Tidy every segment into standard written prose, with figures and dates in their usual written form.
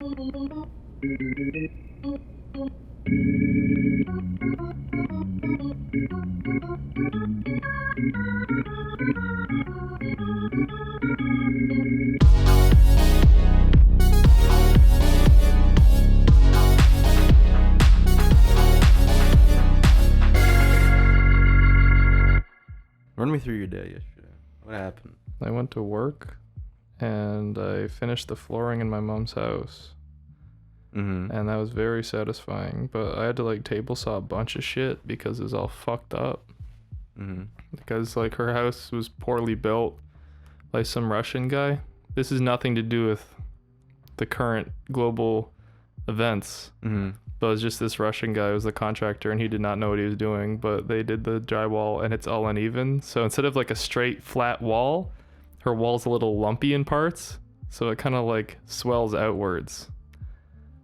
Run me through your day yesterday. What happened? I went to work and I finished the flooring in my mom's house. Mm-hmm. And that was very satisfying. But I had to like table saw a bunch of shit because it was all fucked up. Mm-hmm. Because like her house was poorly built by some Russian guy. This has nothing to do with the current global events. Mm-hmm. But it was just this Russian guy who was the contractor and he did not know what he was doing, but they did the drywall and it's all uneven. So instead of like a straight flat wall, her wall's a little lumpy in parts. So it kind of like swells outwards.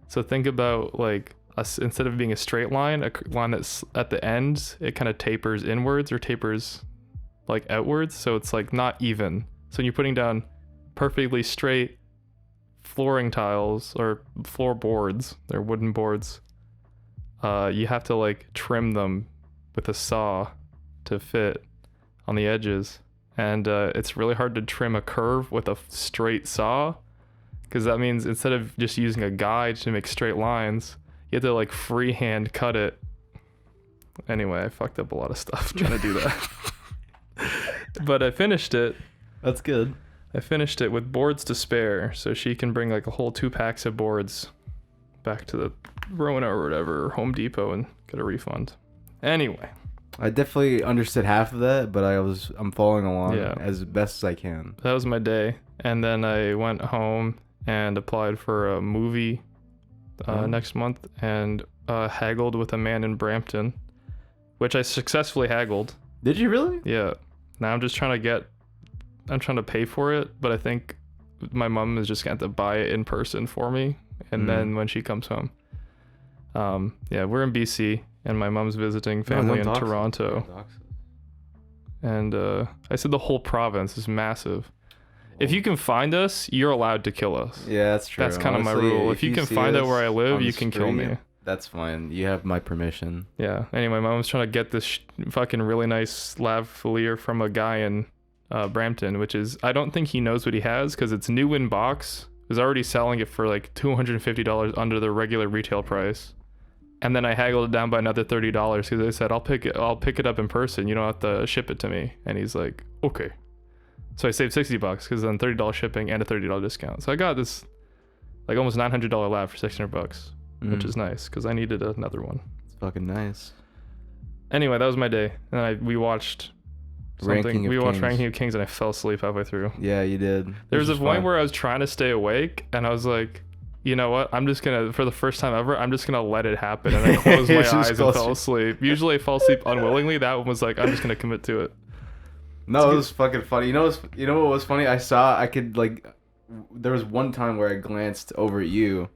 So think about like instead of being a straight line, a line that's at the end, it kind of tapers inwards or tapers like outwards. So it's like not even. So when you're putting down perfectly straight flooring tiles or floorboards, they're wooden boards, you have to like trim them with a saw to fit on the edges, and it's really hard to trim a curve with a straight saw, because that means instead of just using a guide to make straight lines, you have to like freehand cut it. Anyway, I fucked up a lot of stuff trying to do that. But I finished it. That's good. I finished it with boards to spare, so she can bring like a whole 2 packs of boards back to the Rona or whatever, or Home Depot, and get a refund. Anyway. I definitely understood half of that, but I'm following along as best as I can. That was my day. And then I went home and applied for a movie next month and haggled with a man in Brampton, which I successfully haggled. Did you really? Yeah. Now I'm trying to pay for it, but I think my mom is just going to have to buy it in person for me. And then when she comes home. We're in BC and my mom's visiting family in Toronto. And I said the whole province is massive. If you can find us, you're allowed to kill us. Yeah, that's true. That's kind of my rule. If you can find out where I live, you can kill me. That's fine. You have my permission. Yeah. Anyway, my mom's trying to get this fucking really nice Slav flier from a guy in Brampton, which is, I don't think he knows what he has because it's new in box. Was already selling it for like $250 under the regular retail price, and then I haggled it down by another $30 because I said I'll pick it up in person. You don't have to ship it to me. And he's like, okay. So I saved $60 because then $30 shipping and a $30 discount. So I got this like almost $900 lab for $600, which is nice because I needed another one. It's fucking nice. Anyway, that was my day, and we watched Ranking of Kings and I fell asleep halfway through. Yeah, you did. There was a point where I was trying to stay awake and I was like, you know what? I'm just going to, for the first time ever, I'm just going to let it happen. And I closed my eyes and fell asleep. Usually I fall asleep unwillingly. That one was like, I'm just going to commit to it. No, it was fucking funny. You know what was funny? There was one time where I glanced over at you.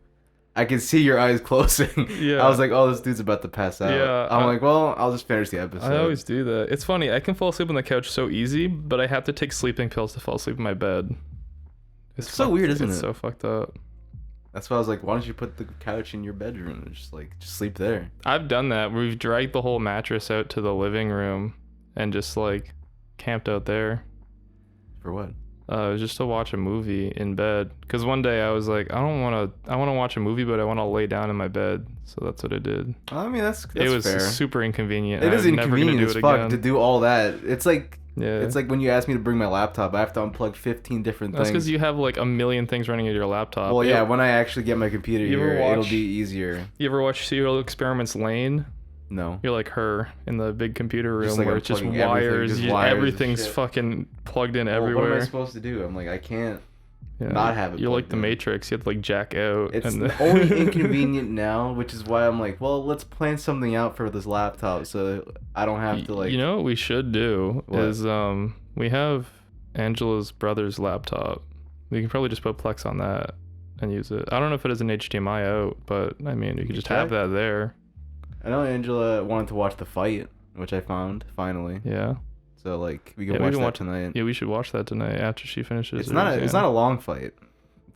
I could see your eyes closing. Yeah. I was like, oh, this dude's about to pass out. Yeah. I'm like, well, I'll just finish the episode. I always do that. It's funny. I can fall asleep on the couch so easy, but I have to take sleeping pills to fall asleep in my bed. It's so weird, isn't it? It's so fucked up. That's why I was like, why don't you put the couch in your bedroom and just sleep there? I've done that. We've dragged the whole mattress out to the living room and just like camped out there. For what? Just to watch a movie in bed. Because one day I was like, I want to watch a movie, but I want to lay down in my bed. So that's what I did. I mean, that's it was fair. Super inconvenient. It is inconvenient as fuck to do all that. It's like when you ask me to bring my laptop, I have to unplug 15 different things. That's because you have like a million things running in your laptop. Well, yeah, when I actually get my computer here, it'll be easier. You ever watch Serial Experiments Lane? No. You're like her in the big computer room like where it's just wires. Everything's fucking plugged in everywhere. What am I supposed to do? I'm like, I can't not have it. You're like the Matrix. You have to like jack out. It's only inconvenient now, which is why I'm like, well, let's plan something out for this laptop so I don't have to like. You know what we should do is we have Angela's brother's laptop. We can probably just put Plex on that and use it. I don't know if it has an HDMI out, but I mean, we could just have that there. I know Angela wanted to watch the fight, which I found finally. Yeah. So like we can watch that tonight. Yeah, we should watch that tonight after she finishes. It's not a long fight.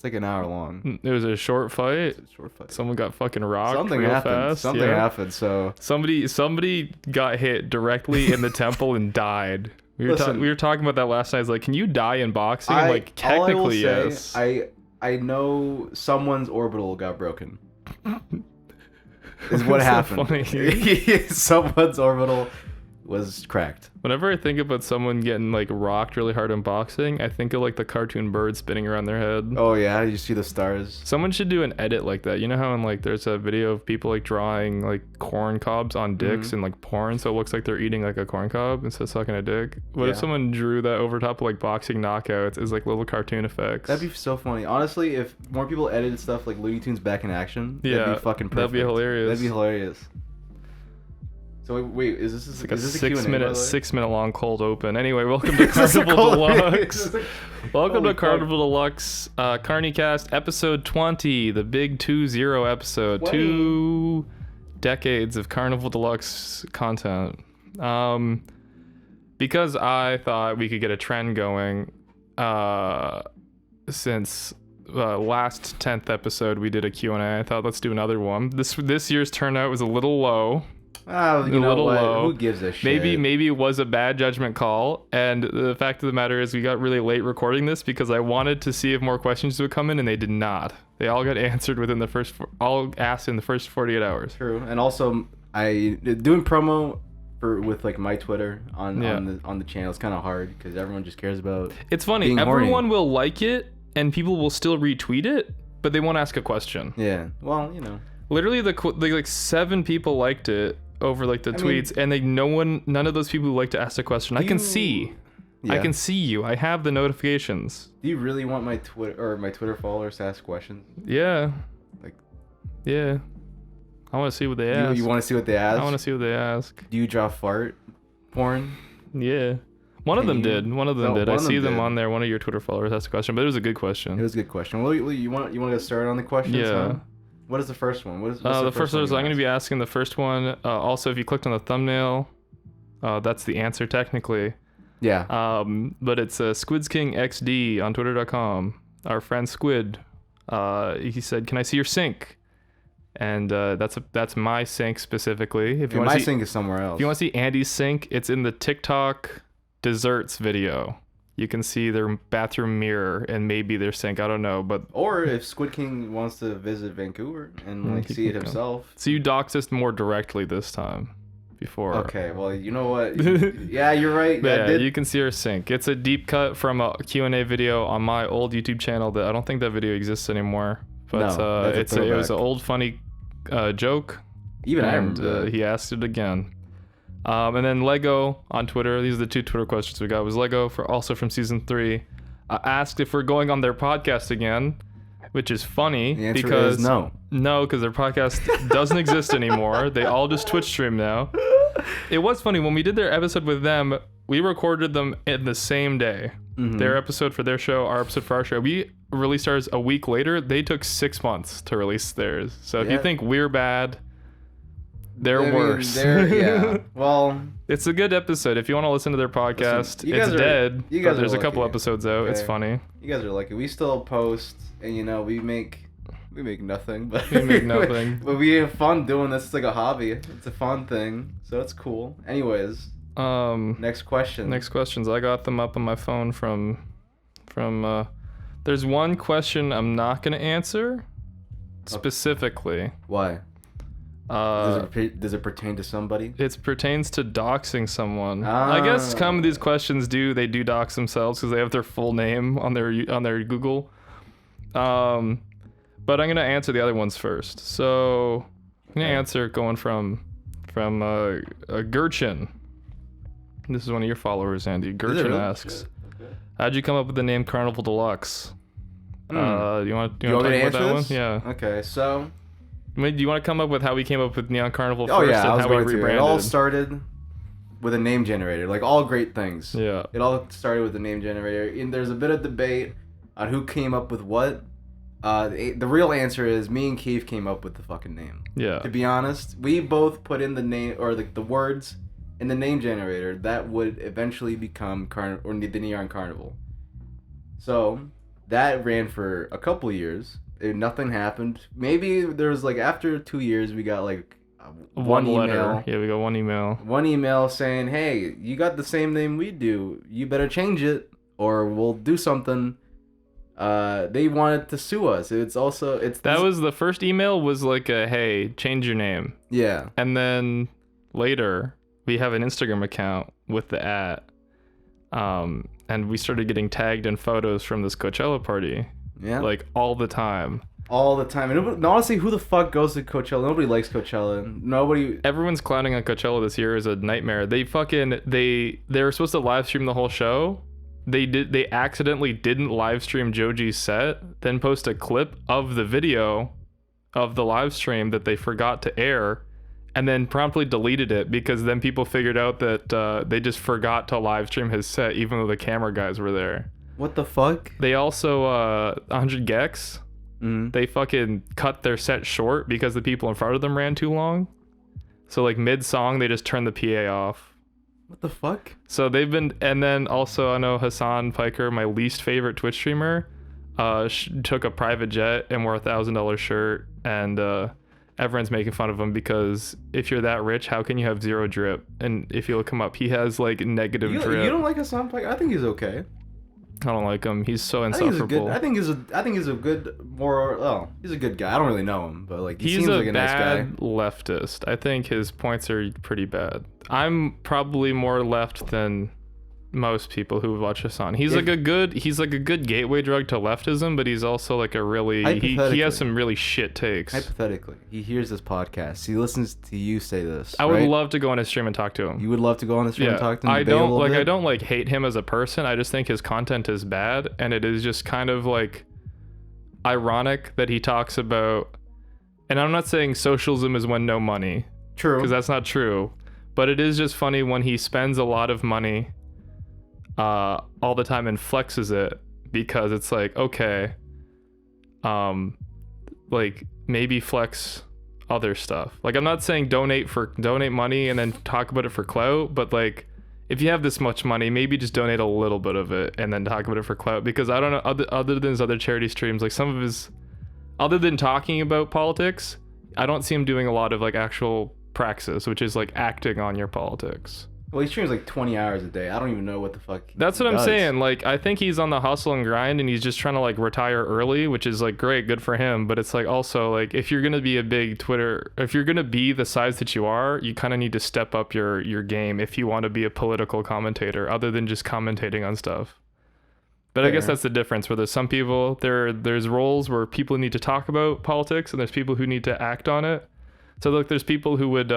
It's like an hour long. It was a short fight. It's a short fight. Someone got fucking rocked Something real happened. fast. Something happened. So somebody got hit directly in the temple and died. We were talking about that last night. It's like, can you die in boxing? Like, technically, yes. I know someone's orbital got broken. Is what happened. Someone's orbital was cracked. Whenever I think about someone getting like rocked really hard in boxing, I think of like the cartoon bird spinning around their head. Oh yeah, you see the stars. Someone should do an edit like that. You know how in like there's a video of people like drawing like corn cobs on dicks and like porn, so it looks like they're eating like a corn cob instead of sucking a dick. What if someone drew that over top of like boxing knockouts as like little cartoon effects? That'd be so funny. Honestly, if more people edited stuff like Looney Tunes back in action, that'd be fucking perfect. That'd be hilarious. That'd be hilarious. So wait, is this like a 6 minute long cold open? Anyway, welcome to Carnival Deluxe. Welcome to Carnival Deluxe, CarnyCast episode 20, the big 2-0 episode. 20. 2 decades of Carnival Deluxe content. Because I thought we could get a trend going, since last 10th episode we did a Q&A. I thought let's do another one. This year's turnout was a little low. Oh, you know what? Who gives a shit? Maybe it was a bad judgment call, and the fact of the matter is we got really late recording this because I wanted to see if more questions would come in, and they did not. They all got answered within all asked in the first 48 hours. True, and also I doing promo with like my Twitter on the channel is kind of hard because everyone just cares about. It's funny. Everyone will like it, and people will still retweet it, but they won't ask a question. Yeah. Well, you know. Literally, like 7 people liked it over like the tweets, and none of those people who like to ask a question. I can see you. I have the notifications. Do you really want my Twitter followers to ask questions? Yeah. Yeah. I want to see what they ask. You want to see what they ask? I want to see what they ask. Do you draw fart porn? Yeah. One of them did. I see them on there. One of your Twitter followers asked a question, but it was a good question. It was a good question. Well, you want to get started on the questions? Yeah. Huh? What is the first one? What's the first one is I'm going to be asking the first one. Also, if you clicked on the thumbnail, that's the answer technically. Yeah. But it's Squids King XD on Twitter.com. Our friend Squid. He said, "Can I see your sink?" And that's my sink specifically. If you want my sink is somewhere else. If you want to see Andy's sink, it's in the TikTok desserts video. You can see their bathroom mirror and maybe their sink. I don't know, or if Squid King wants to visit Vancouver and like see it himself. So you doxed us more directly this time. Before. Okay, well, you know what? Yeah, you're right. Yeah, you can see our sink. It's a deep cut from a Q&A video on my old YouTube channel that I don't think that video exists anymore. But no, it was an old funny joke. Even I remember. He asked it again. And then Lego on Twitter, these are the 2 Twitter questions we got, was Lego also from season 3, asked if we're going on their podcast again, which is funny. The answer because is no. No, because their podcast doesn't exist anymore. They all just Twitch stream now. It was funny, when we did their episode with them, we recorded them in the same day. Mm-hmm. Their episode for their show, our episode for our show. We released ours a week later. They took 6 months to release theirs. So if you think we're bad, they're worse. Yeah. Well, it's a good episode. If you want to listen to their podcast, it's dead. But there's a couple episodes out. Okay. It's funny. You guys are lucky. We still post, and we make nothing, but we make nothing. But we have fun doing this. It's like a hobby. It's a fun thing, so it's cool. Anyways, next question. Next questions. I got them up on my phone from. There's one question I'm not gonna answer specifically. Why? Does it pertain to somebody? It pertains to doxing someone. I guess some of these questions do dox themselves because they have their full name on their Google. But I'm gonna answer the other ones first. So I'm gonna answer going from Gurchin. This is one of your followers, Andy. Gurchin asks, "How'd you come up with the name Carnival Deluxe?" You want to talk about that one? Yeah. Okay, so. Do you want to come up with how we came up with Neon Carnival first and how we rebranded? It all started with a name generator, like all great things. Yeah. It all started with a name generator, and there's a bit of debate on who came up with what. The real answer is me and Kief came up with the fucking name. Yeah. To be honest, we both put in the name or the words in the name generator that would eventually become the Neon Carnival. So that ran for a couple years. Nothing happened. Maybe there was like after 2 years, we got like one letter. email. Yeah, we got one email. One email saying, "Hey, you got the same name we do. You better change it, or we'll do something." They wanted to sue us. That was the first email. Was like a, "Hey, change your name." Yeah. And then later, we have an Instagram account with the and we started getting tagged in photos from this Coachella party. Yeah. Like all the time. All the time. And honestly, who the fuck goes to Coachella? Nobody likes Coachella. Everyone's clowning on Coachella this year is a nightmare. They were supposed to live stream the whole show. They accidentally didn't live stream Joji's set, then post a clip of the video of the live stream that they forgot to air, and then promptly deleted it because then people figured out that they just forgot to live stream his set even though the camera guys were there. What the fuck? They also 100 Gex. Mm-hmm. They fucking cut their set short because the people in front of them ran too long. So like mid-song, they just turned the PA off. What the fuck? So they've been, and then also I know Hasan Piker, my least favorite Twitch streamer, took a private jet and wore $1,000 shirt, and everyone's making fun of him because if you're that rich, how can you have zero drip? And if you look him up, he has like negative drip. You don't like Hasan Piker? I think he's okay. I don't like him. He's so insufferable. I think he's a good he's a good guy. I don't really know him, but like he seems like a nice guy. He's a bad leftist. I think his points are pretty bad. I'm probably more left than most people who watch Hasan. He's like a good gateway drug to leftism, but he's also like a really he has some really shit takes. Hypothetically, he hears this podcast. He listens to you say this. I would love to go on his stream and talk to him. You would love to go on the stream and talk to him. I don't hate him as a person. I just think his content is bad, and it is just kind of like ironic that he talks about. And I'm not saying socialism is when no money. True. Because that's not true. But it is just funny when he spends a lot of money all the time and flexes it, because it's like, okay, like maybe flex other stuff. Like I'm not saying donate money and then talk about it for clout, but like if you have this much money, maybe just donate a little bit of it and then talk about it for clout. Because I don't know, other than his other charity streams, like some of his, other than talking about politics, I don't see him doing a lot of like actual praxis, which is like acting on your politics. Well, he streams like 20 hours a day. I don't even know what the fuck. That's what I'm saying. Like, I think he's on the hustle and grind, and he's just trying to like retire early, which is like great, good for him. But it's like also like if you're gonna be a big if you're gonna be the size that you are, you kind of need to step up your game if you want to be a political commentator, other than just commentating on stuff. But I guess that's the difference. Where there's some people there's roles where people need to talk about politics, and there's people who need to act on it. So look, there's people who would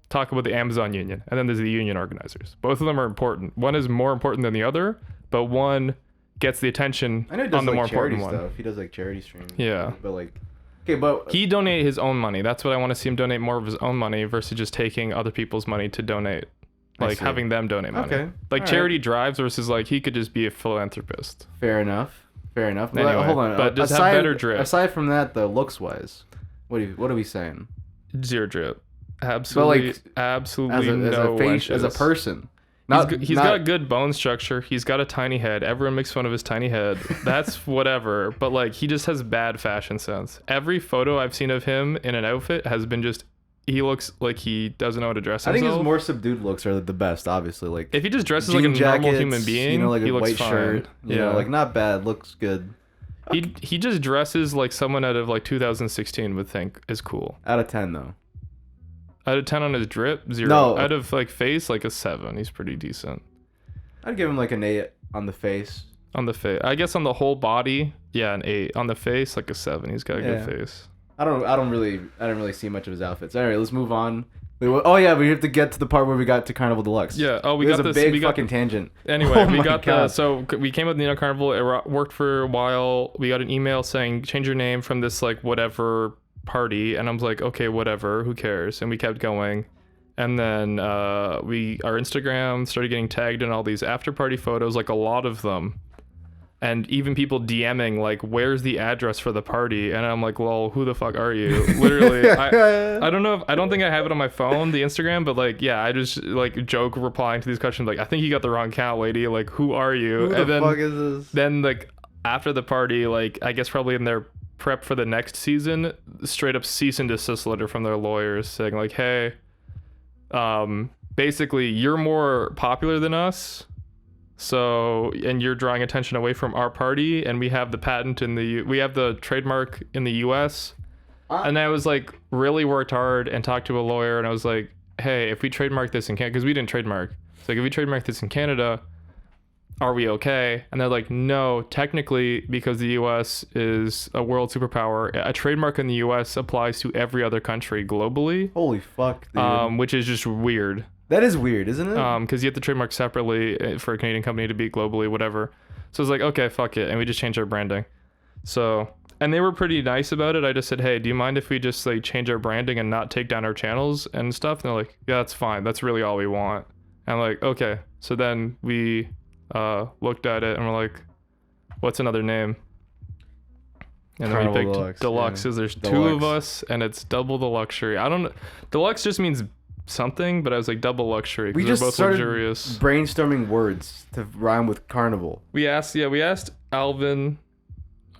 talk about the Amazon union, and then there's the union organizers. Both of them are important. One is more important than the other, but one gets the attention on the more important one. He does like charity streams. Yeah. But like, okay, but he donated his own money. That's what I want to see him donate, more of his own money versus just taking other people's money to donate. Like having them donate money. Okay. Like charity drives versus like he could just be a philanthropist. Fair enough. Anyway, hold on. But just have better drip. Aside from that, though, looks wise, what are we saying? Zero drip. Absolutely, absolutely no wenches. As a person. He's got good bone structure. He's got a tiny head. Everyone makes fun of his tiny head. That's whatever. But like, he just has bad fashion sense. Every photo I've seen of him in an outfit has been just, he looks like he doesn't know how to dress himself. I think his more subdued looks are the best, obviously. Like if he just dresses like a normal human being, like he a looks white fine. Shirt, you know, like not bad, looks good. He just dresses like someone out of like 2016 would think is cool. Out of 10 though. Out of 10 on his drip, 0. No. Out of like face, like a 7. He's pretty decent. I'd give him like an 8 on the face. On the face, I guess on the whole body, yeah, an 8. On the face, like a 7. He's got a good face. I don't really see much of his outfits. All right, let's move on. Oh yeah, we have to get to the part where we got to Carnival Deluxe. Yeah. Oh, we got this. A big fucking tangent. Anyway, we got so we came with Neon Carnival. It worked for a while. We got an email saying change your name from this like whatever party, and I was like, okay, whatever, who cares? And we kept going, and then our Instagram started getting tagged in all these after party photos, like a lot of them, and even people DMing like, where's the address for the party? And I'm like, well, who the fuck are you? Literally, I don't know, I don't think I have it on my phone, the Instagram, but like, yeah, I just like joke replying to these questions like, I think you got the wrong count, lady, like, who are you? Who the fuck is this? Then like after the party, like I guess probably in their prep for the next season, straight up cease and desist letter from their lawyers saying like, hey, basically you're more popular than us, so, and you're drawing attention away from our party, and we have the patent we have the trademark in the US. And I was like, really worked hard and talked to a lawyer, and I was like, hey, if we trademark this in Canada, because we didn't trademark, so like if we trademark this in Canada, are we okay? And they're like, no, technically, because the US is a world superpower, a trademark in the US applies to every other country globally. Holy fuck, dude. Which is just weird. That is weird, isn't it? Because you have to trademark separately for a Canadian company to be globally, whatever. So it's like, okay, fuck it, and we just changed our branding. So, and they were pretty nice about it. I just said, hey, do you mind if we just like change our branding and not take down our channels and stuff? And they're like, yeah, that's fine. That's really all we want. And I'm like, okay. So then we looked at it and we're like, what's another name? And then we picked Deluxe, because there's two of us and it's double the luxury. I don't know. Deluxe just means something, but I was like double luxury, we just both started luxurious. Brainstorming words to rhyme with carnival. We asked Alvin,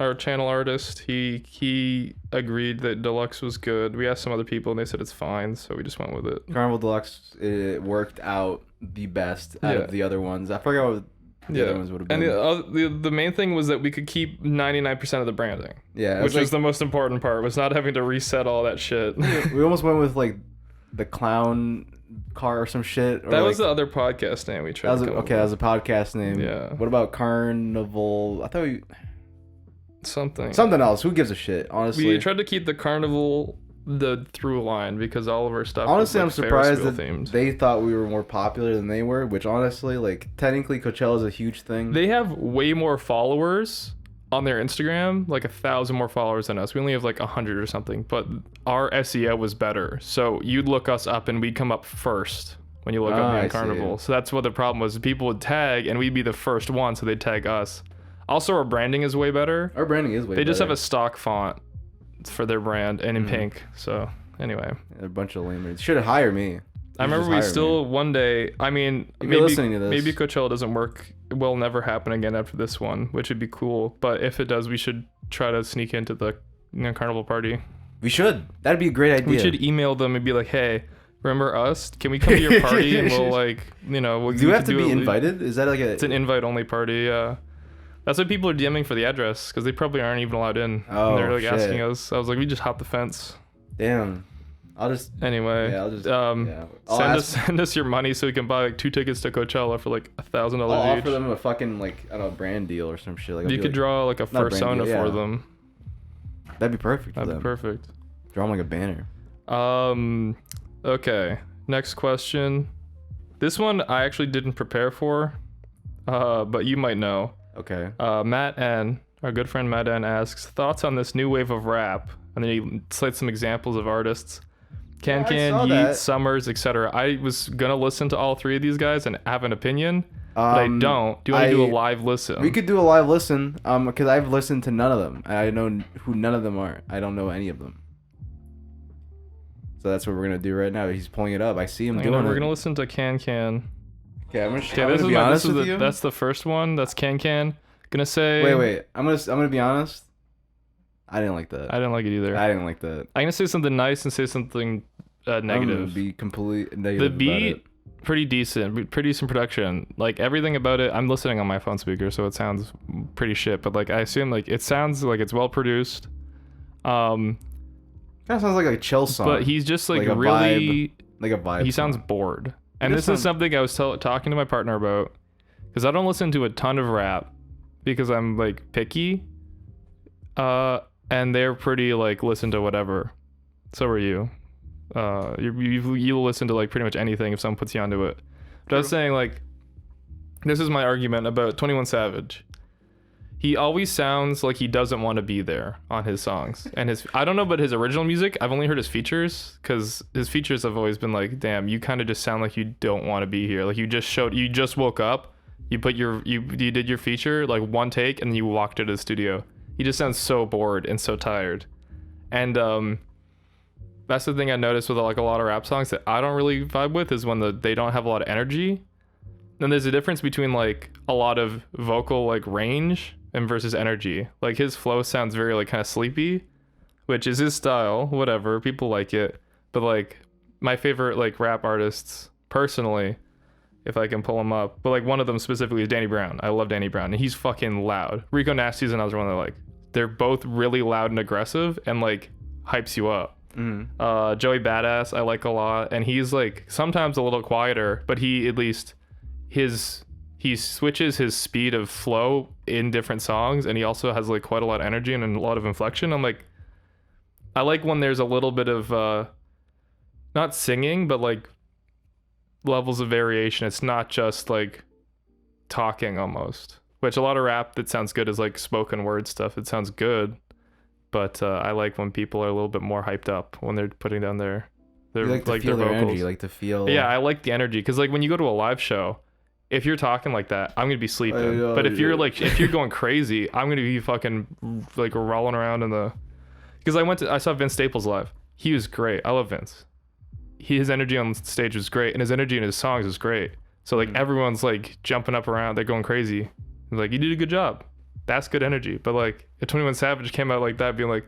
our channel artist. He agreed that Deluxe was good. We asked some other people and they said it's fine, so we just went with it. Carnival Deluxe, it worked out the best out of the other ones. I forgot what the other ones would have been. And the main thing was that we could keep 99% of the branding. Yeah, which was the most important part, was not having to reset all that shit. We almost went with like the clown car or some shit. Or that was the other podcast name we tried. That was a podcast name. Yeah. What about Carnival? I thought something else. Who gives a shit? Honestly, we tried to keep the carnival the through line, because all of our stuff. Honestly, was, like, I'm surprised that themed. They thought we were more popular than they were. Which honestly, like technically, Coachella is a huge thing. They have way more followers on their Instagram, like 1,000 more followers than us. We only have like 100 or something, but our SEO was better. So you'd look us up and we'd come up first when you look up Neon Carnival. So that's what the problem was. People would tag and we'd be the first one, so they'd tag us. Also, our branding is way better. Our branding is way better. They just have a stock font for their brand and in pink. So anyway. They're a bunch of lamers. Should have hired me. I remember we still one day, I mean, maybe Coachella doesn't work. It will never happen again after this one, which would be cool. But if it does, we should try to sneak into the Carnival party. We should. That'd be a great idea. We should email them and be like, hey, remember us? Can we come to your party? And we'll like, we'll do you have to be invited? Is that like It's an invite only party, yeah. That's what people are DMing for the address, because they probably aren't even allowed in. Oh, and they're like asking us. I was like, we just hop the fence. Damn. I'll just send us your money so we can buy like 2 tickets to Coachella for like $1,000 each. I'll offer them a fucking like I don't know, brand deal or some shit. Like you could draw like a persona for them. That'd be perfect. That'd be perfect. Draw them like a banner. Okay. Next question. This one I actually didn't prepare for, but you might know. Okay. Matt N, our good friend Matt N, asks thoughts on this new wave of rap, and then he cites some examples of artists. Can, Yeet, Summers, etc. I was gonna listen to all 3 of these guys and have an opinion, but I don't. Do you want to do a live listen? We could do a live listen, because I've listened to none of them. I know who none of them are. I don't know any of them. So that's what we're gonna do right now. He's pulling it up. I see him doing it. We're gonna listen to Can. Okay, I'm gonna be honest with you. That's the first one. That's Can. Gonna say. Wait. I'm gonna be honest. I didn't like that. I didn't like it either. I didn't like that. I'm gonna say something nice and say something negative. I'm gonna be completely negative. The beat, pretty decent production. Like everything about it. I'm listening on my phone speaker, so it sounds pretty shit. But like I assume like it sounds like it's well produced. Kind of sounds like a chill song. But he's just like really like a vibe. He sounds bored. And this is something I was talking to my partner about, because I don't listen to a ton of rap because I'm like picky. And they're pretty like listen to whatever. So are you. You'll listen to like pretty much anything if someone puts you onto it. But I was saying like, this is my argument about 21 Savage. He always sounds like he doesn't want to be there on his songs. And I don't know about his original music. I've only heard his features, because his features have always been like, damn, you kind of just sound like you don't want to be here. Like you just woke up, you did your feature, like one take, and then you walked into the studio. He just sounds so bored and so tired. And that's the thing I noticed with like a lot of rap songs that I don't really vibe with, is when they don't have a lot of energy. Then there's a difference between like a lot of vocal like range and versus energy. Like his flow sounds very like kind of sleepy, which is his style, whatever, people like it. But like my favorite like rap artists personally, if I can pull them up, but like one of them specifically is Danny Brown. I love Danny Brown, and he's fucking loud. Rico Nasty's another one that like, they're both really loud and aggressive and like hypes you up. Joey Badass I like a lot, and he's like sometimes a little quieter, but he at least he switches his speed of flow in different songs, and he also has like quite a lot of energy and a lot of inflection. I like when there's a little bit of not singing, but like levels of variation. It's not just like talking almost, which a lot of rap that sounds good is like spoken word stuff. It sounds good, but I like when people are a little bit more hyped up when they're putting down their like their their vocals. energy, like to feel. Yeah, I like the energy, because like when you go to a live show, if you're talking like that, I'm gonna be sleeping. But if you're like, if you're going crazy, I'm gonna be fucking like rolling around in the. Because I saw Vince Staples live. He was great. I love Vince. His energy on stage was great, and his energy in his songs was great. So like everyone's like jumping up around, they're going crazy. Like, you did a good job. That's good energy. But like if 21 Savage came out like that, being like,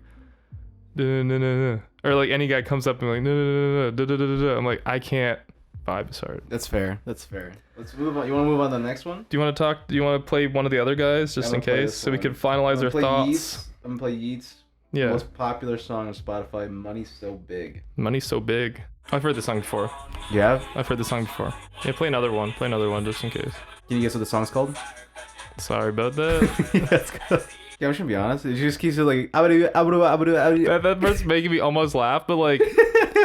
"Da-da-da-da-da," or like any guy comes up and like, "Da-da-da-da-da," I'm like, I can't vibe as hard. That's fair. Let's move on. You want to move on to the next one? Do you want to play one of the other guys just in case, so we can finalize our thoughts? I'm gonna play Yeats. Yeah. Most popular song on Spotify, "Money's So Big." Money's So Big. I've heard this song before. You have? I've heard this song before. Yeah, play another one. Play another one just in case. Can you guess what the song's called? Sorry about that. That's good. Yeah, I'm just gonna be honest. It just keeps it like that part's making me almost laugh, but like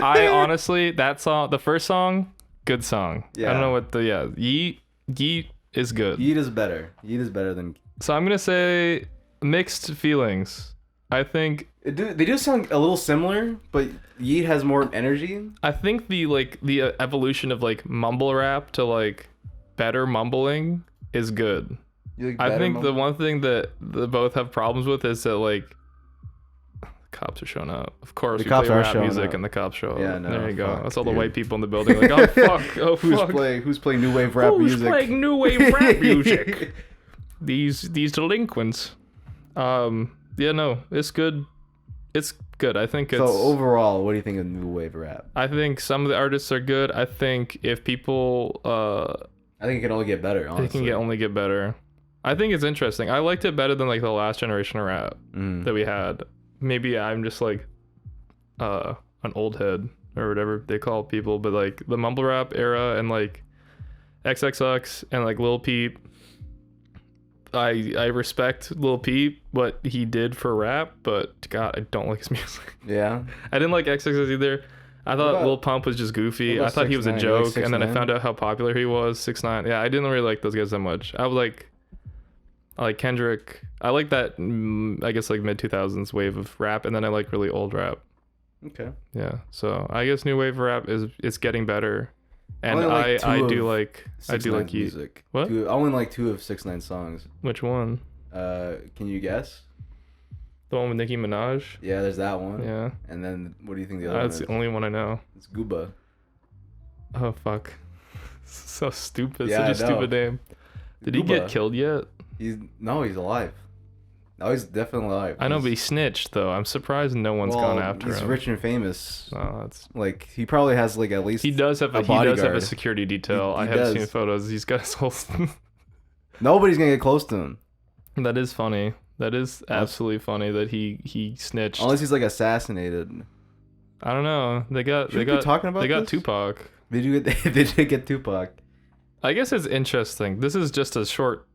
I honestly, that song, the first song, good song. Yeah. I don't know what the Yeet is good. Yeet is better. Yeet is better than. So I'm gonna say mixed feelings. I think they do sound a little similar, but Yeet has more energy. I think the evolution of like mumble rap to like better mumbling is good. I think the one thing that the both have problems with is that like cops are showing up. Of course, we play rap music and the cops show up. Yeah, no, there you go. That's all the white people in the building. Like, oh fuck, oh fuck. Who's playing new wave rap music? Who's playing new wave rap music? These delinquents. Yeah, no, it's good. It's good. I think it's. So overall, what do you think of new wave rap? I think some of the artists are good. I think if people, I think it can only get better. Honestly, it can only get better. I think it's interesting. I liked it better than like the last generation of rap that we had. Maybe I'm just like, an old head or whatever they call people, but like the mumble rap era and like XXX and like Lil Peep. I respect Lil Peep, what he did for rap, but God, I don't like his music. Yeah. I didn't like XXX either. I thought Lil Pump was just goofy. I thought he was a joke, and then I found out how popular he was. 6ix9ine. Yeah, I didn't really like those guys that much. I like Kendrick. I like that, I guess, like mid-2000s wave of rap, and then I like really old rap. Okay. Yeah, so I guess new wave rap it's getting better. And I do like music. What? I only like 2 of 6ix9ine songs. Which one? Can you guess? The one with Nicki Minaj? Yeah, there's that one. Yeah. And then what do you think the other one is? That's the only one I know. It's Gooba. Oh fuck. So stupid. Yeah, Such a stupid name. Did he get killed yet? He's alive. No, he's definitely alive. I know, but he snitched though. I'm surprised no one's gone after him. He's rich and famous. Oh, that's like he probably has like at least. He does have a security detail. I have seen photos. He's got his whole. Nobody's gonna get close to him. That is funny. That is absolutely funny that he snitched. Unless he's like assassinated. I don't know. They got Tupac. They did get Tupac. I guess it's interesting. This is just a short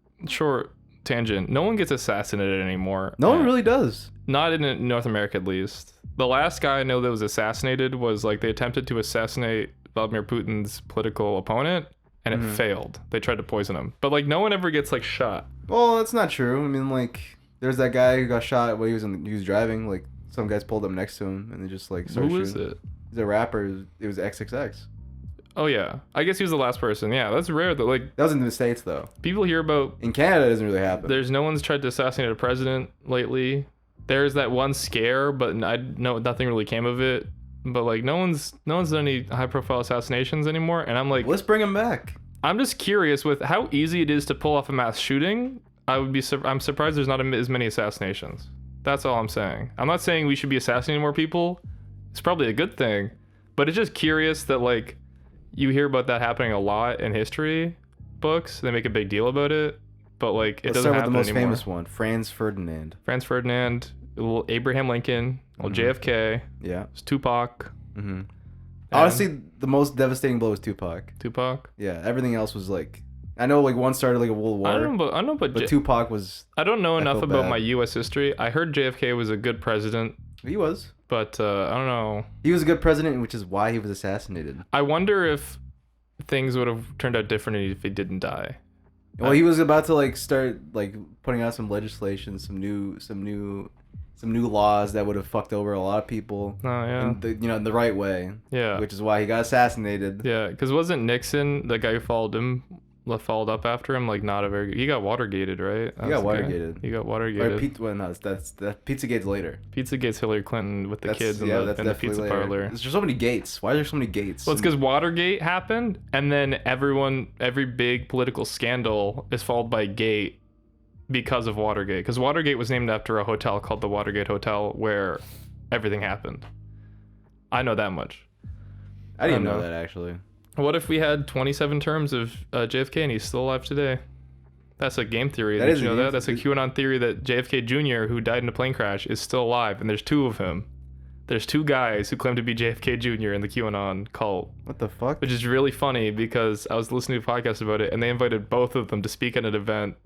tangent. No one gets assassinated anymore. No one really does. Not in North America, at least. The last guy I know that was assassinated was like they attempted to assassinate Vladimir Putin's political opponent, and it failed. They tried to poison him, but like no one ever gets like shot. Well, that's not true. I mean, like there's that guy who got shot while he was driving. Like some guys pulled up next to him and they just like started shooting. Who is it? He's a rapper. It was XXX. Oh yeah, I guess he was the last person. Yeah, that's rare that like that was in the States though. People hear about in Canada. It doesn't really happen. There's no one's tried to assassinate a president lately. There's that one scare, but nothing really came of it. But like no one's done any high profile assassinations anymore. And I'm like, let's bring him back. I'm just curious with how easy it is to pull off a mass shooting. I'm surprised there's not as many assassinations. That's all I'm saying. I'm not saying we should be assassinating more people. It's probably a good thing, but it's just curious that like you hear about that happening a lot in history books. They make a big deal about it, but like it doesn't happen anymore. Let's start with the most famous one, Franz Ferdinand. Franz Ferdinand, little Abraham Lincoln, little JFK. Yeah. It's Tupac. Mm-hmm. Honestly, the most devastating blow was Tupac. Tupac? Yeah, everything else was like... I know like one started like a world war. I don't know, but Tupac was... I don't know enough about my U.S. history. I heard JFK was a good president. He was. But I don't know. He was a good president, which is why he was assassinated. I wonder if things would have turned out differently if he didn't die. Well, he was about to like start like putting out some legislation, some new laws that would have fucked over a lot of people. Oh yeah. In the right way. Yeah. Which is why he got assassinated. Yeah, because wasn't Nixon the guy who followed up after him? Like not a very good... He got Watergated, right? He got Watergated. He got Watergated. That's Pizzagate's later. Pizzagate's Hillary Clinton with the kids in the pizza later. parlor. There's so many gates. Why are there so many gates? Well, it's because Watergate happened, and then every big political scandal is followed by gate because of Watergate. Because Watergate was named after a hotel called the Watergate Hotel where everything happened. I know that much. I didn't know that, actually. What if we had 27 terms of JFK and he's still alive today? That's a game theory. Did you know that? That's a QAnon theory that JFK Jr., who died in a plane crash, is still alive, and there's two of him. There's two guys who claim to be JFK Jr. in the QAnon cult. What the fuck? Which is really funny because I was listening to a podcast about it, and they invited both of them to speak at an event.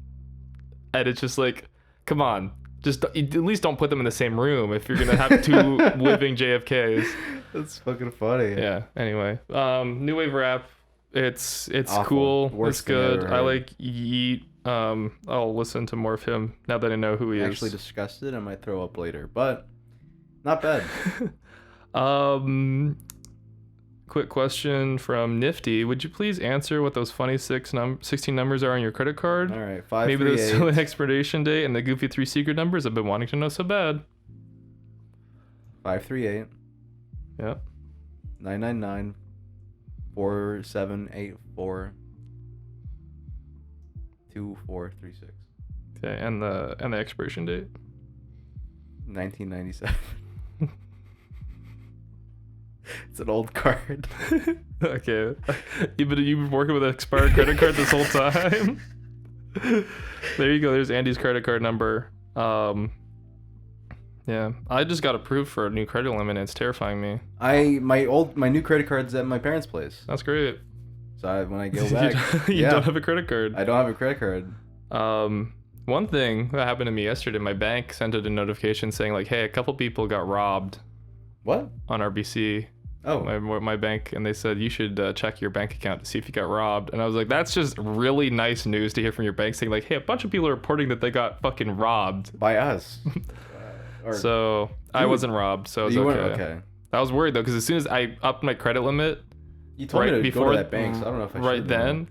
And it's just like, come on. Just at least don't put them in the same room if you're going to have two living JFKs. That's fucking funny. Yeah, anyway. New Wave Rap. It's Awful. Cool. Worst it's good. I like Yeet. I'll listen to more of him now that I know who he is. Actually disgusted. I might throw up later, but not bad. Quick question from Nifty. Would you please answer what those funny 16 numbers are on your credit card? All right, 538. Maybe the silly expiration date and the goofy 3 secret numbers I've been wanting to know so bad. 538. Yep. 999 4784 2436. Okay, and the expiration date? 1997. It's an old card. Okay. You've been working with an expired credit card this whole time? There you go. There's Andy's credit card number. Yeah. I just got approved for a new credit limit and it's terrifying me. My new credit card's at my parents' place. That's great. So when I go back, you don't have a credit card. I don't have a credit card. One thing that happened to me yesterday, my bank sent out a notification saying like, hey, a couple people got robbed. What? On RBC. Oh. My bank, and they said you should check your bank account to see if you got robbed. And I was like, that's just really nice news to hear from your bank saying like, hey, a bunch of people are reporting that they got fucking robbed by us. So I wasn't robbed, so it was okay. Okay. I was worried though, because as soon as I upped my credit limit, you told me to go to that bank, so I don't know if I should. Right then,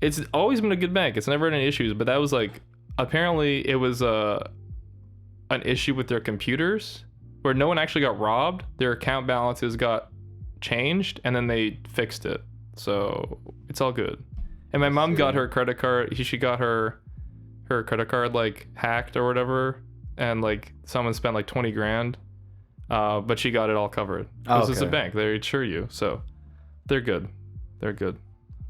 it's always been a good bank. It's never had any issues, but that was like, apparently it was an issue with their computers where no one actually got robbed. Their account balances got changed and then they fixed it. So it's all good. And my mom got her credit card. She got her credit card like hacked or whatever. And like someone spent like 20 grand. But she got it all covered. This is a bank. They insure you. So they're good. They're good.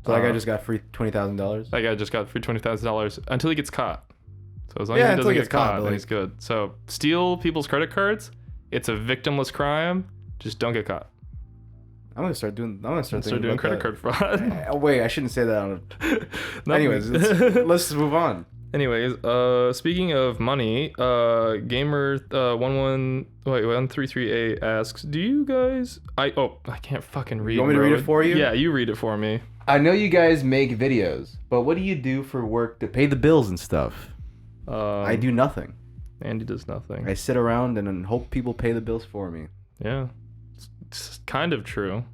So that guy just got free $20,000? That guy just got free $20,000 until he gets caught. So as long as he doesn't get caught, then he's good. So steal people's credit cards. It's a victimless crime. Just don't get caught. I'm gonna start doing credit card fraud. Wait, I shouldn't say that. Anyways, let's move on. Anyways, speaking of money, gamer 1338 asks, do you guys? I can't fucking read. You want me to read it for you? Yeah, you read it for me. I know you guys make videos, but what do you do for work to pay the bills and stuff? I do nothing. Andy does nothing. I sit around and hope people pay the bills for me. Yeah, it's kind of true.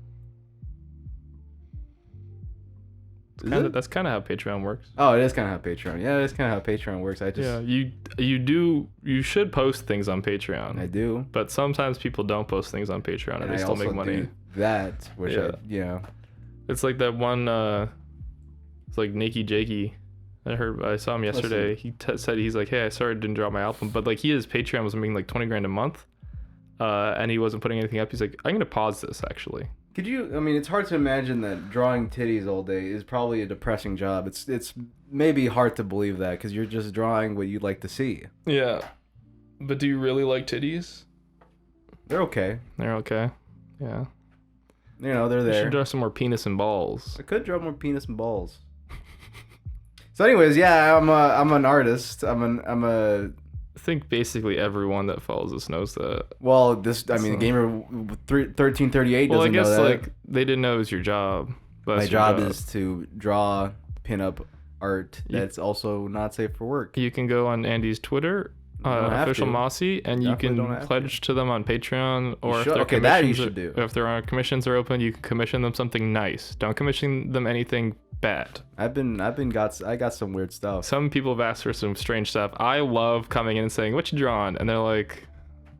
That's kind of how Patreon works. Oh, it is kind of how Patreon. Yeah, it is kind of how Patreon works. You should post things on Patreon. I do, but sometimes people don't post things on Patreon and they still make money. Which it's like that one. It's like Nakey Jakey. I saw him yesterday. He said he's like, hey, I sorry I didn't draw my album, but like his Patreon was making like 20 grand a month, and he wasn't putting anything up. He's like, I'm gonna pause this actually. Could you? I mean, it's hard to imagine that drawing titties all day is probably a depressing job. It's maybe hard to believe that because you're just drawing what you'd like to see. Yeah, but do you really like titties? They're okay. They're okay. Yeah. You know, they're there. You should draw some more penis and balls. I could draw more penis and balls. So, anyways, yeah, I'm an artist. I think basically everyone that follows us knows that. Well, Gamer 1338 well, doesn't know that. Like they didn't know it was your job. My job is to draw pinup art that's also not safe for work. You can go on Andy's Twitter, official Mossy, and you can pledge to them on Patreon, or if their commissions are open, you can commission them something nice. Don't commission them anything bad. I got some weird stuff. Some people have asked for some strange stuff. I love coming in and saying, what you drawing? And they're like,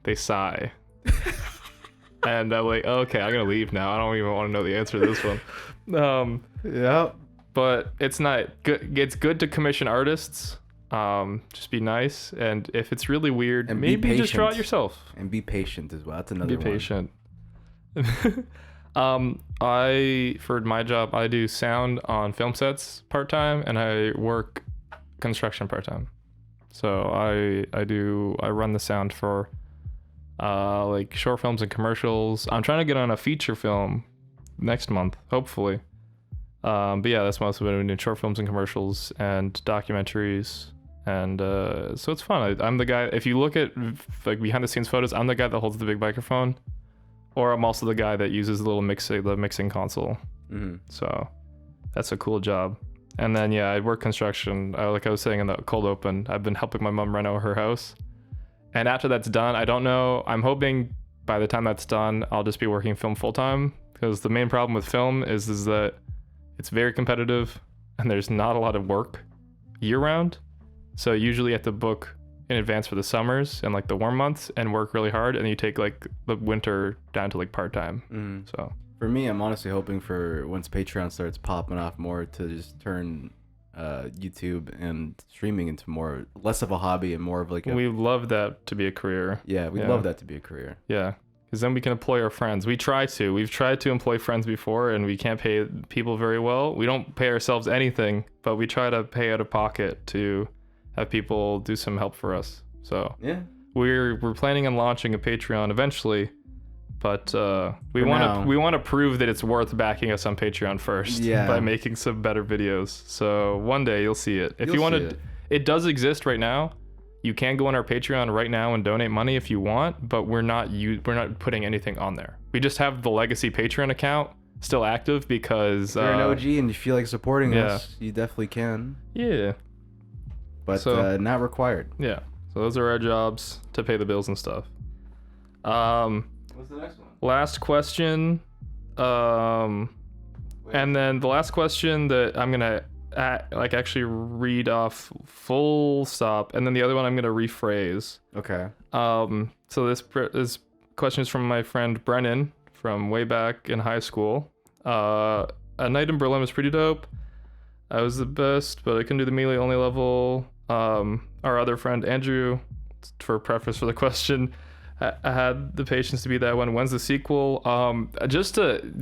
they sigh. And I'm like, okay, I'm gonna leave now. I don't even want to know the answer to this one. Yeah. But it's not good. It's good to commission artists. Just be nice, and if it's really weird, and maybe just draw it yourself. And be patient as well. That's another one. Be patient. For my job, I do sound on film sets part-time, and I work construction part-time. So I run the sound for like short films and commercials. I'm trying to get on a feature film next month, hopefully. But yeah, that's mostly what I'm doing, short films and commercials and documentaries. And so it's fun. I'm the guy, if you look at like behind the scenes photos, I'm the guy that holds the big microphone. Or I'm also the guy that uses the mixing console. Mm-hmm. So that's a cool job. And then, yeah, I work construction. Like I was saying in the cold open, I've been helping my mom reno her house. And after that's done, I don't know. I'm hoping by the time that's done, I'll just be working film full time. Because the main problem with film is that it's very competitive and there's not a lot of work year round. So usually you have to book in advance for the summers and like the warm months and work really hard, and you take like the winter down to like part-time. So for me, I'm honestly hoping for once Patreon starts popping off more to just turn YouTube and streaming into less of a hobby and more of like we love that to be a career. Yeah, we love that to be a career. Yeah, because then we can employ our friends. We've tried to employ friends before, and we can't pay people very well. We don't pay ourselves anything, but we try to pay out of pocket to have people do some help for us. So yeah, we're planning on launching a Patreon eventually, but we want to prove that it's worth backing us on Patreon first by making some better videos. So one day you'll see it. If you want to, it does exist right now. You can go on our Patreon right now and donate money if you want, but we're not putting anything on there. We just have the legacy Patreon account still active because if you're an OG and you feel like supporting us, you definitely can. Yeah. But not required. Yeah. So those are our jobs to pay the bills and stuff. What's the next one? Last question. And then the last question that I'm gonna actually read off full stop, and then the other one I'm gonna rephrase. Okay. So this question is from my friend Brennan from way back in high school. A night in Berlin was pretty dope. I was the best, but I couldn't do the melee only level. Our other friend Andrew, for preface for the question, I had the patience to be that one. When's the sequel?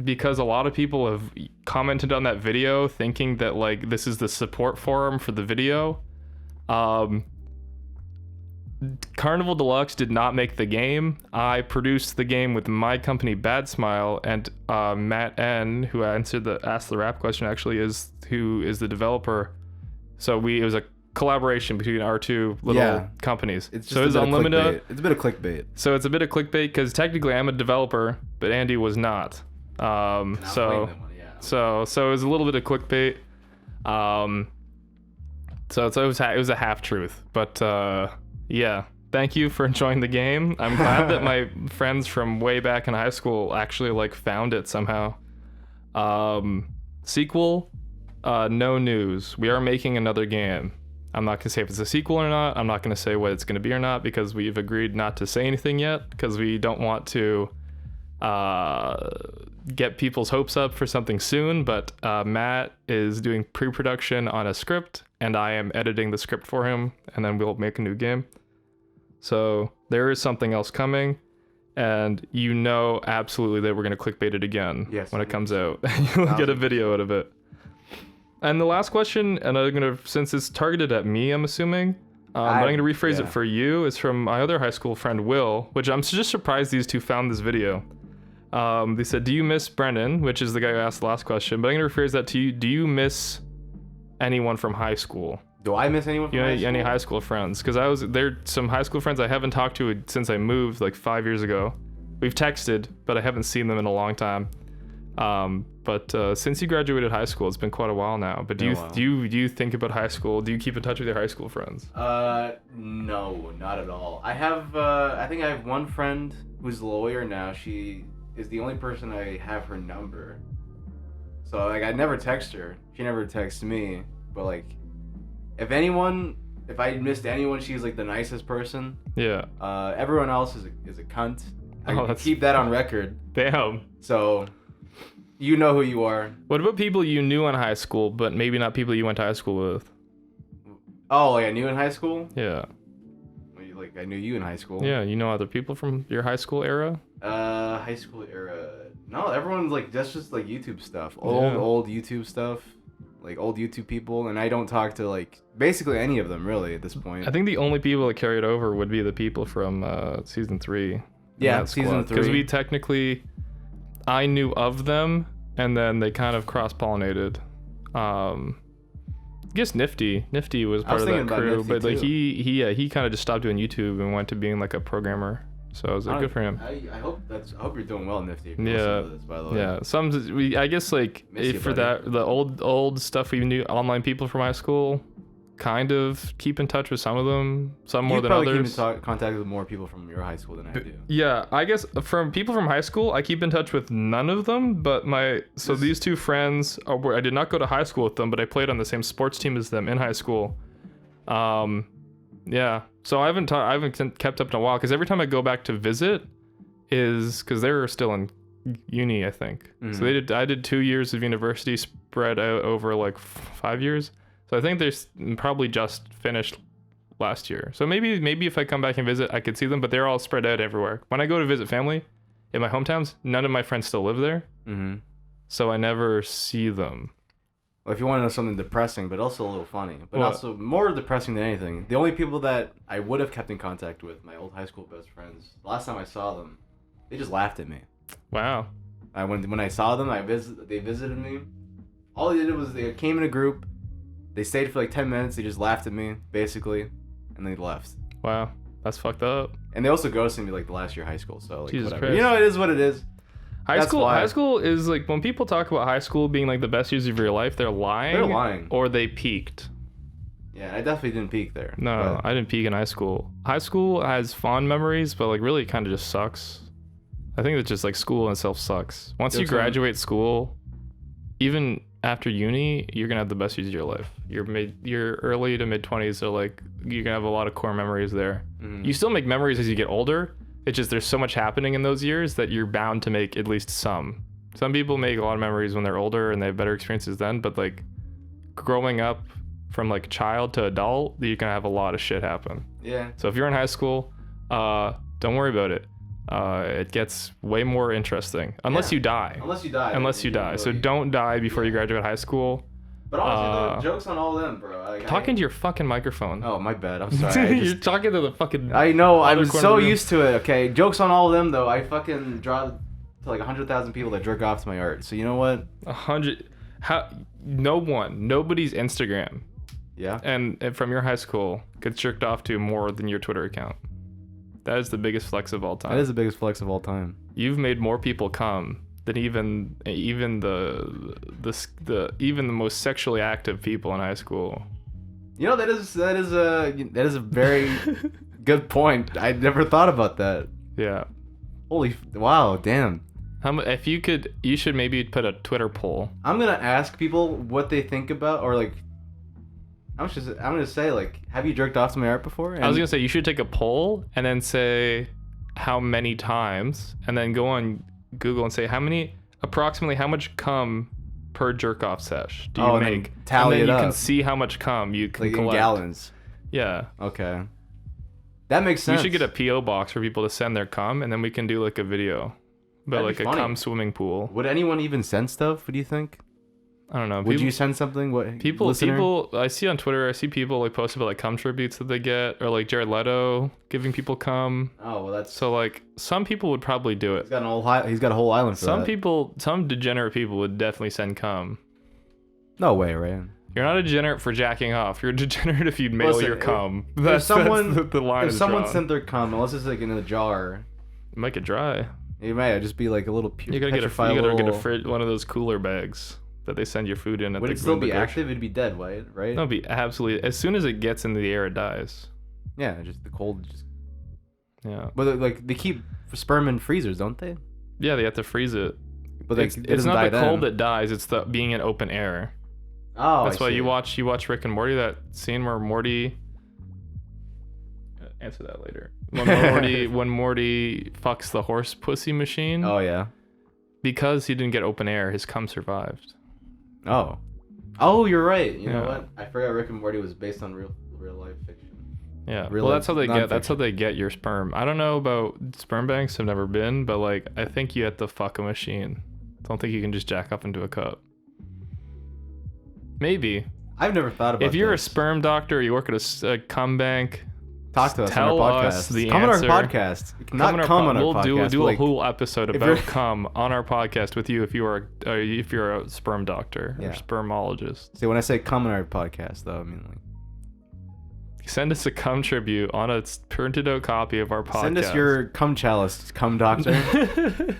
Because a lot of people have commented on that video thinking that like this is the support forum for the video. Carnival Deluxe did not make the game. I produced the game with my company Bad Smile, and Matt N, who asked the rap question, actually is the developer. So it was a collaboration between our two little companies. It's unlimited. It's a bit of clickbait. So it's a bit of clickbait because technically I'm a developer, but Andy was not. So it was a little bit of clickbait. So it was a half truth, but yeah. Thank you for enjoying the game. I'm glad that my friends from way back in high school actually like found it somehow. Sequel, no news. We are making another game. I'm not gonna say if it's a sequel or not. I'm not gonna say what it's gonna be or not because we've agreed not to say anything yet because we don't want to get people's hopes up for something soon. But Matt is doing pre-production on a script, and I am editing the script for him, and then we'll make a new game. So there is something else coming, and you know absolutely that we're going to clickbait it again when it comes out. You'll get a video out of it. And the last question, and I'm going to, since it's targeted at me, I'm assuming, but I'm going to rephrase it for you. It's from my other high school friend, Will, which I'm just surprised these two found this video. They said, do you miss Brennan, which is the guy who asked the last question, but I'm going to rephrase that to you. Do you miss anyone from high school? Do I miss anyone from high school? Any high school friends? Because there's some high school friends I haven't talked to since I moved like 5 years ago. We've texted, but I haven't seen them in a long time. But since you graduated high school, it's been quite a while now. But do you think about high school? Do you keep in touch with your high school friends? No, not at all. I have I think I have one friend who's a lawyer now. She is the only person I have her number. So like I never text her. She never texts me. But like if I missed anyone, she's like the nicest person. Yeah. Everyone else is a cunt. I can keep that on record. Damn. So you know who you are. What about people you knew in high school, but maybe not people you went to high school with? Oh, like I knew in high school? Yeah. Like I knew you in high school. Yeah, you know other people from your high school era? High school era. No, everyone's like that's just like YouTube stuff. Old YouTube stuff. Like old YouTube people, and I don't talk to like basically any of them really at this point. I think the only people that carried over would be the people from season 3. Yeah, season 3. Because we technically, I knew of them, and then they kind of cross-pollinated. I guess Nifty was part of that crew, but like he kind of just stopped doing YouTube and went to being like a programmer. So I was like, good for him. I hope you're doing well, Nifty. Yeah, this, by the way. Yeah. I guess like the old stuff we knew, online people from high school, kind of keep in touch with some of them, some more than others. You probably keep in contact with more people from your high school than I do. Yeah, I guess from people from high school, I keep in touch with none of them. But these two friends, I did not go to high school with them, but I played on the same sports team as them in high school. Yeah, so I haven't kept up in a while because every time I go back to visit is because they're still in uni, I think. Mm-hmm. So I did 2 years of university spread out over like 5 years. So I think they're probably just finished last year. So maybe if I come back and visit, I could see them, but they're all spread out everywhere. When I go to visit family in my hometowns, none of my friends still live there. Mm-hmm. So I never see them. Well, if you want to know something depressing, but also a little funny, but also more depressing than anything, the only people that I would have kept in contact with, my old high school best friends, the last time I saw them, they just laughed at me. Wow. When I saw them, they visited me. All they did was they came in a group, they stayed for like 10 minutes, they just laughed at me, basically, and they left. Wow. That's fucked up. And they also ghosted me like the last year of high school, so like Jesus whatever. Christ. You know, it is what it is. High school is like when people talk about high school being like the best years of your life, they're lying. They're lying. Or they peaked. Yeah, I definitely didn't peak there. No, I didn't peak in high school. High school has fond memories, but like really it kind of just sucks. I think that just like school in itself sucks. Once you graduate school, even after uni, you're gonna have the best years of your life. Your early to mid 20s are like you're gonna have a lot of core memories there. Mm-hmm. You still make memories as you get older. It's just there's so much happening in those years that you're bound to make at least some. Some people make a lot of memories when they're older and they have better experiences then, but like growing up from like child to adult, you're gonna have a lot of shit happen. Yeah. So if you're in high school, don't worry about it. It gets way more interesting unless you die. Unless you die. So don't die before you graduate high school. But honestly, jokes on all of them, bro. Talking to your fucking microphone. Oh, my bad. I'm sorry. You're talking to the fucking... I know. I'm so used to it, okay? Jokes on all of them, though. I fucking draw to like 100,000 people that jerk off to my art. So you know what? 100... Nobody's Instagram. Yeah? And from your high school gets jerked off to more than your Twitter account. That is the biggest flex of all time. That is the biggest flex of all time. You've made more people come than even the most sexually active people in high school. You know, that is a very good point. I never thought about that. Yeah. Wow, damn. If you could, you should maybe put a Twitter poll. I'm gonna ask people what they think about, or like, I'm gonna say like, have you jerked off to my art before? And I was gonna say you should take a poll and then say how many times, and then go on Google and say approximately how much cum per jerk off sesh do you and make? then tally and then it you up. can see how much cum you can like collect. in gallons. Yeah. Okay. That makes sense. We should get a PO box for people to send their cum, and then we can do like a video about like a cum swimming pool. Would anyone even send stuff? What do you think? I don't know. Would you send something? What people I see on Twitter, I see people like post about like cum tributes that they get, or like Jared Leto giving people cum. Oh well, that's so like some people would probably do it. He's got a whole island for that. Some degenerate people would definitely send cum. No way, right? You're not a degenerate for jacking off. You're a degenerate if you'd mail your cum. If someone sent their cum, unless it's like in a jar, it might get dry. It might just be like a little You gotta get one of those cooler bags that they send your food in. Would it still be active? It'd be dead, right? No, it'd be absolutely. As soon as it gets into the air, it dies. Yeah, just the cold. Yeah. But like they keep sperm in freezers, don't they? Yeah, they have to freeze it. But it's not the cold that dies. It's the being in open air. Oh, that's why you watch Rick and Morty. That scene where Morty. Answer that later. When Morty fucks the horse pussy machine. Oh yeah. Because he didn't get open air, his cum survived. Oh, you're right. You know what? I forgot Rick and Morty was based on real life fiction. Yeah. That's how they get. That's how they get your sperm. I don't know about sperm banks. I've never been, but like I think you have to fuck a machine. I don't think you can just jack up into a cup. Maybe. I've never thought about. If you're a sperm doctor, or you work at a cum bank. Talk to us Tell on our podcast. Us the come answer. on our podcast. Not come on our podcast. We'll do a whole episode about cum on our podcast with you if you're a sperm doctor or spermologist. See, when I say come on our podcast, though, I mean like send us a cum tribute on a printed out copy of our podcast. Send us your cum chalice, cum doctor.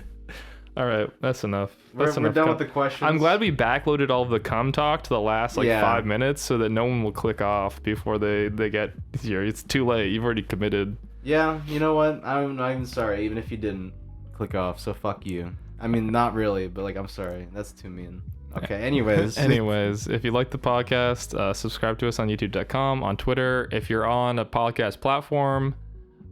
All right, that's enough. We're done with the questions. I'm glad we backloaded all of the cum talk to the last 5 minutes so that no one will click off before they get here. It's too late. You've already committed. Yeah, you know what? I'm not even sorry, even if you didn't click off. So fuck you. I mean, not really, but like I'm sorry. That's too mean. Okay. Anyways, if you like the podcast, subscribe to us on YouTube.com, on Twitter. If you're on a podcast platform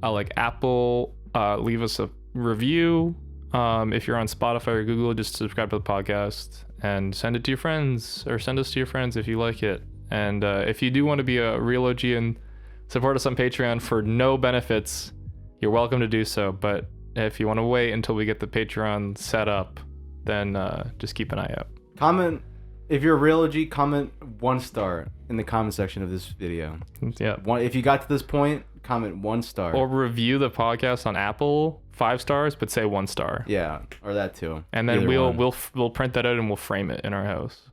like Apple, leave us a review. If you're on Spotify or Google, just subscribe to the podcast and send it to your friends, or send us to your friends if you like it. And if you do want to be a real OG and support us on Patreon for no benefits, you're welcome to do so. But if you want to wait until we get the Patreon set up, then just keep an eye out. Comment, if you're a real OG, comment 1 star in the comment section of this video. Yeah. If you got to this point, comment 1 star. Or review the podcast on Apple 5 stars, but say 1 star. Yeah, or that too. And then we'll print that out and we'll frame it in our house.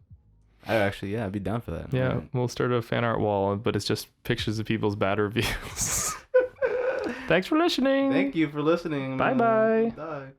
I'd be down for that. Yeah, right. We'll start a fan art wall, but it's just pictures of people's bad reviews. Thanks for listening. Thank you for listening. Bye. Bye.